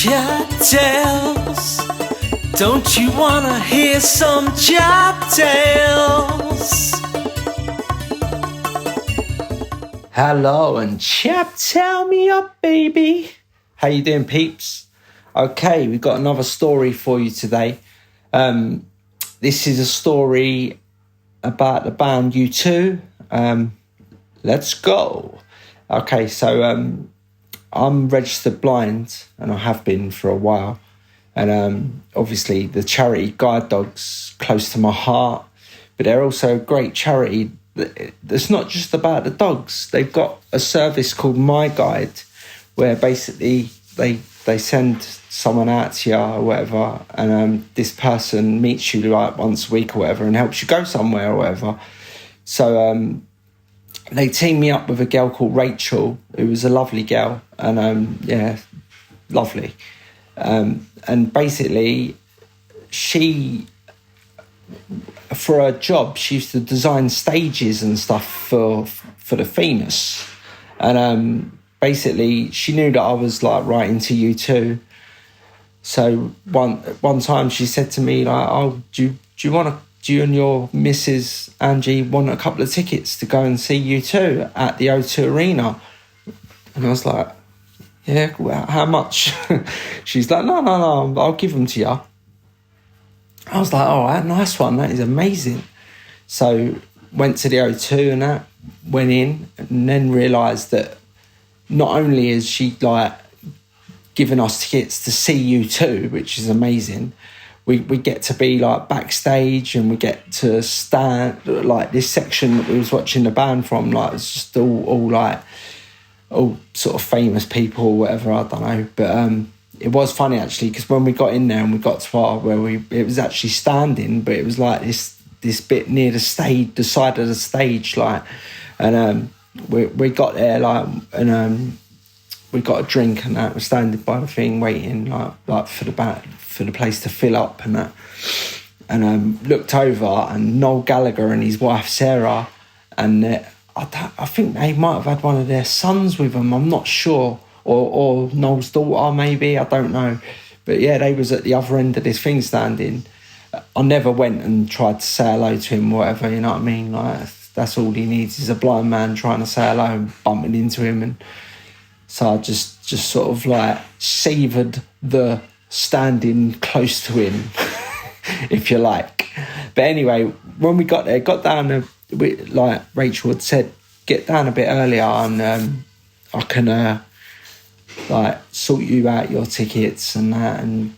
CHAP tales. Don't you wanna hear some CHAP tales? Hello and CHAP tell me up, baby. How you doing, peeps? Okay, we've got another story for you today. This is a story about the band U2. Let's go. Okay, so I'm registered blind, and I have been for a while. And obviously the charity Guide Dogs close to my heart, but they're also a great charity. It's not just about the dogs. They've got a service called My Guide, where basically they send someone out to you or whatever, and this person meets you like once a week or whatever and helps you go somewhere or whatever. So they teamed me up with a girl called Rachel, who was a lovely girl, and yeah, lovely. And basically, she, for her job, she used to design stages and stuff for the famous. And basically, she knew that I was like right into U2. So one time she said to me like, "Oh, do you and your Mrs. Angie want a couple of tickets to go and see U2 at the O2 Arena?" And I was like, "Yeah, well, how much?" She's like, no, I'll give them to you. I was like, "All right, nice one, that is amazing." So went to the O2 and that, went in, and then realised that not only is she like giving us tickets to see U2, which is amazing, we get to be like backstage, and we get to stand like this section that we was watching the band from, like it's just all like all sort of famous people or whatever, I don't know. But it was funny actually, because when we got in there and we got to our it was actually standing, but it was like this bit near the stage, the side of the stage, like, and we got there like, and we got a drink and that. We're standing by the thing waiting like for the place to fill up and that, and looked over, and Noel Gallagher and his wife Sarah, and I think they might have had one of their sons with them, I'm not sure, or Noel's daughter maybe, I don't know. But yeah, they was at the other end of this thing standing. I never went and tried to say hello to him or whatever, you know what I mean? Like, that's all he needs is a blind man trying to say hello and bumping into him. And so I just sort of like savoured the standing close to him, if you like. But anyway, when we got there, got down, like Rachel had said, get down a bit earlier, and I can like sort you out your tickets and that, and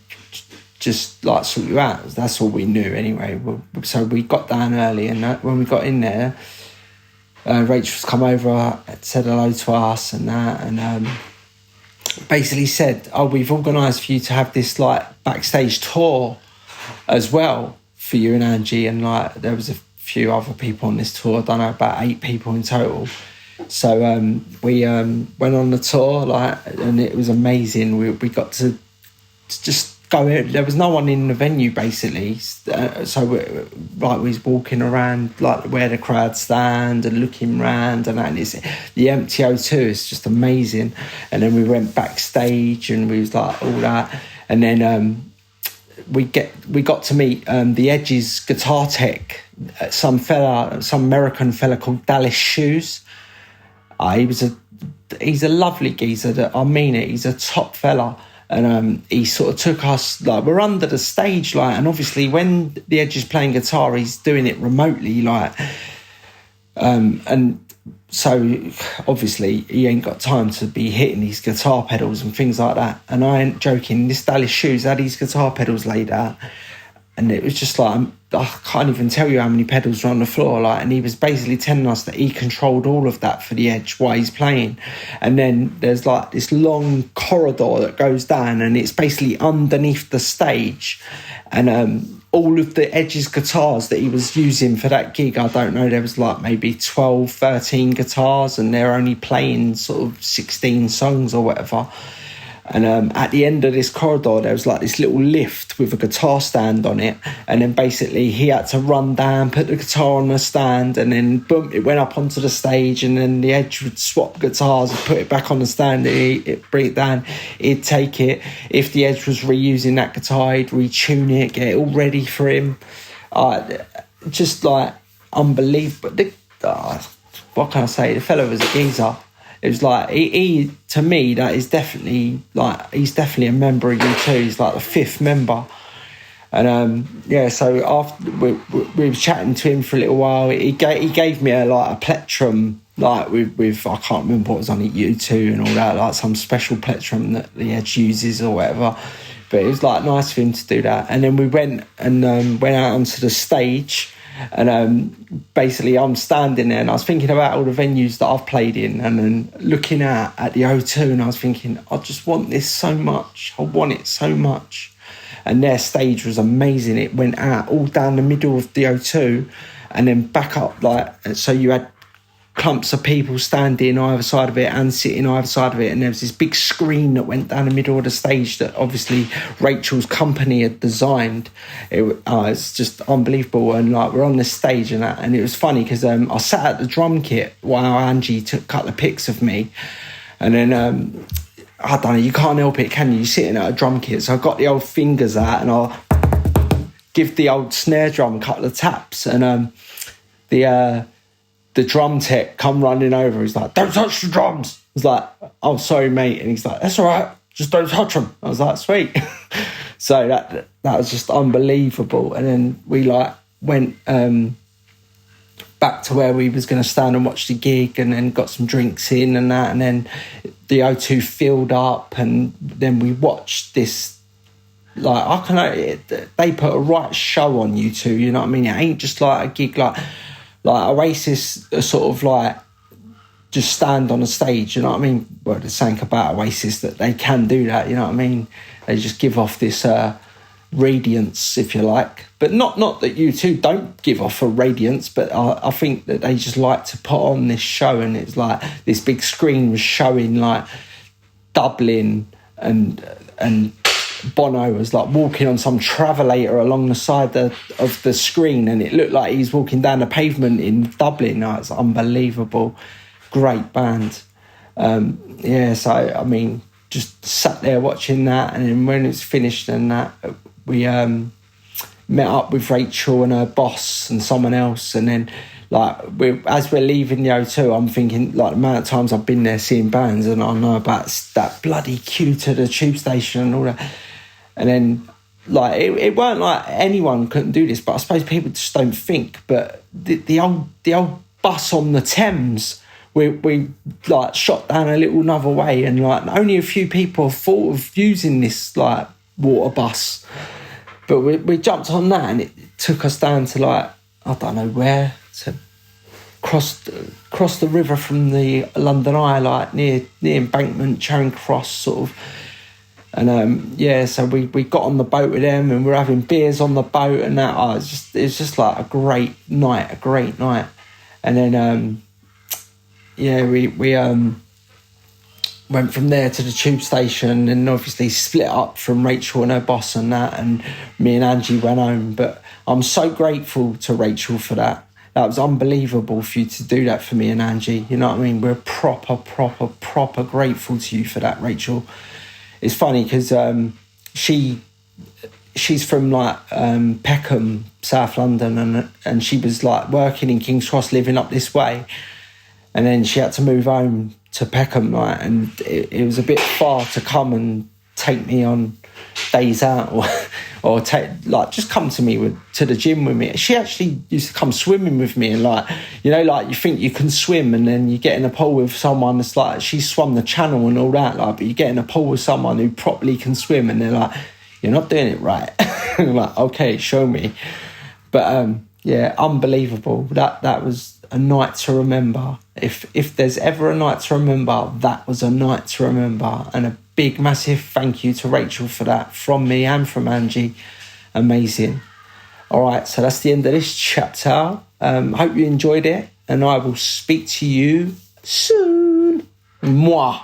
just like sort you out. That's all we knew anyway. So we got down early, and when we got in there, Rachel's come over, said hello to us and that, and basically said, "Oh, we've organised for you to have this like backstage tour as well for you and Angie." And like there was a few other people on this tour, I don't know, about 8 people in total. So we went on the tour, like, and it was amazing. We got to just go in. There was no one in the venue basically, so we was walking around like where the crowd stand and looking around, and it's the empty O2 is just amazing. And then we went backstage and we was like all that, and then we got to meet the Edge's guitar tech, some American fella called Dallas Shoes. He's a lovely geezer. I mean it. He's a top fella. And he sort of took us, like, we're under the stage, like, and obviously when the Edge is playing guitar, he's doing it remotely, like, and so obviously he ain't got time to be hitting these guitar pedals and things like that. And I ain't joking, this Dallas Shoes had these guitar pedals laid out, and it was just like, I can't even tell you how many pedals are on the floor, like, and he was basically telling us that he controlled all of that for the Edge while he's playing. And then there's like this long corridor that goes down, and it's basically underneath the stage, and all of the Edge's guitars that he was using for that gig, I don't know, there was like maybe 12, 13 guitars, and they're only playing sort of 16 songs or whatever. And at the end of this corridor, there was like this little lift with a guitar stand on it. And then basically he had to run down, put the guitar on the stand, and then boom, it went up onto the stage. And then the Edge would swap guitars and put it back on the stand. He'd bring it down, he'd take it. If the Edge was reusing that guitar, he'd retune it, get it all ready for him. Just like unbelievable. What can I say? The fellow was a geezer. It was like, he to me, that is definitely, like, he's definitely a member of U2. He's like the 5th member. And so after we were chatting to him for a little while, he gave me a plectrum, like with I can't remember what was on it, U2 and all that, like some special plectrum that the Edge uses or whatever. But it was like nice for him to do that. And then we went out onto the stage. And basically I'm standing there and I was thinking about all the venues that I've played in, and then looking at the O2, and I was thinking, I just want this so much. I want it so much. And their stage was amazing. It went out all down the middle of the O2 and then back up, like, so you had clumps of people standing either side of it and sitting either side of it, and there was this big screen that went down the middle of the stage that obviously Rachel's company had designed. It's just unbelievable. And like, we're on this stage and that, and it was funny because I sat at the took a couple of pics of me, and then I don't know, you can't help it, can you? You're sitting at a drum kit, so I got the old fingers out and I'll give the old snare drum a couple of taps, and the drum tech come running over. He's like, don't touch the drums. I was like, oh, sorry, mate. And he's like, that's all right, just don't touch them. I was like, sweet. So that was just unbelievable. And then we like went back to where we was going to stand and watch the gig, and then got some drinks in and that. And then the O2 filled up, and then we watched this. Like, they put a right show on U2, you know what I mean? It ain't just like a gig like Oasis are sort of like just stand on a stage, you know what I mean? Well, there's something about Oasis that they can do that, you know what I mean? They just give off this radiance, if you like. But not that U2 don't give off a radiance, but I think that they just like to put on this show, and it's like this big screen was showing like Dublin, and Bono was like walking on some travelator along the side of the screen, and it looked like he's walking down the pavement in Dublin. Oh, it's unbelievable. Great band. So I mean, just sat there watching that, and then when it's finished and that, we met up with Rachel and her boss and someone else, and then like as we're leaving the O2, I'm thinking like the amount of times I've been there seeing bands, and I know about that bloody queue to the tube station and all that. And then, like, it weren't like anyone couldn't do this, but I suppose people just don't think. But the old bus on the Thames, we like shot down a little another way, and like only a few people have thought of using this like water bus. But we jumped on that, and it took us down to like, I don't know where, to cross the river from the London Eye, like near Embankment, Charing Cross, sort of. And so we got on the boat with them, and we're having beers on the boat and that. It was just like a great night. And then we went from there to the tube station, and obviously split up from Rachel and her boss and that, and me and Angie went home. But I'm so grateful to Rachel for that. That was unbelievable for you to do that for me and Angie. You know what I mean? We're proper grateful to you for that, Rachel. It's funny because she's from like Peckham, South London, and she was like working in King's Cross, living up this way, and then she had to move home to Peckham, like, and it was a bit far to come and take me on days out, or just come to the gym with me. She actually used to come swimming with me, and like, you know, like you think you can swim, and then you get in a pool with someone that's like, she swum the channel and all that, like, but you get in a pool with someone who properly can swim, and they're like, you're not doing it right. I'm like, okay, show me. But unbelievable. That was a night to remember. If there's ever a night to remember, that was a night to remember. And a big, massive thank you to Rachel for that, from me and from Angie. Amazing. All right, so that's the end of this chapter. Hope you enjoyed it, and I will speak to you soon. Mwah.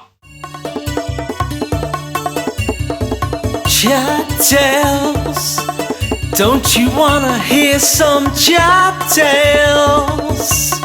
Chap tales. Don't you wanna hear some chap tales?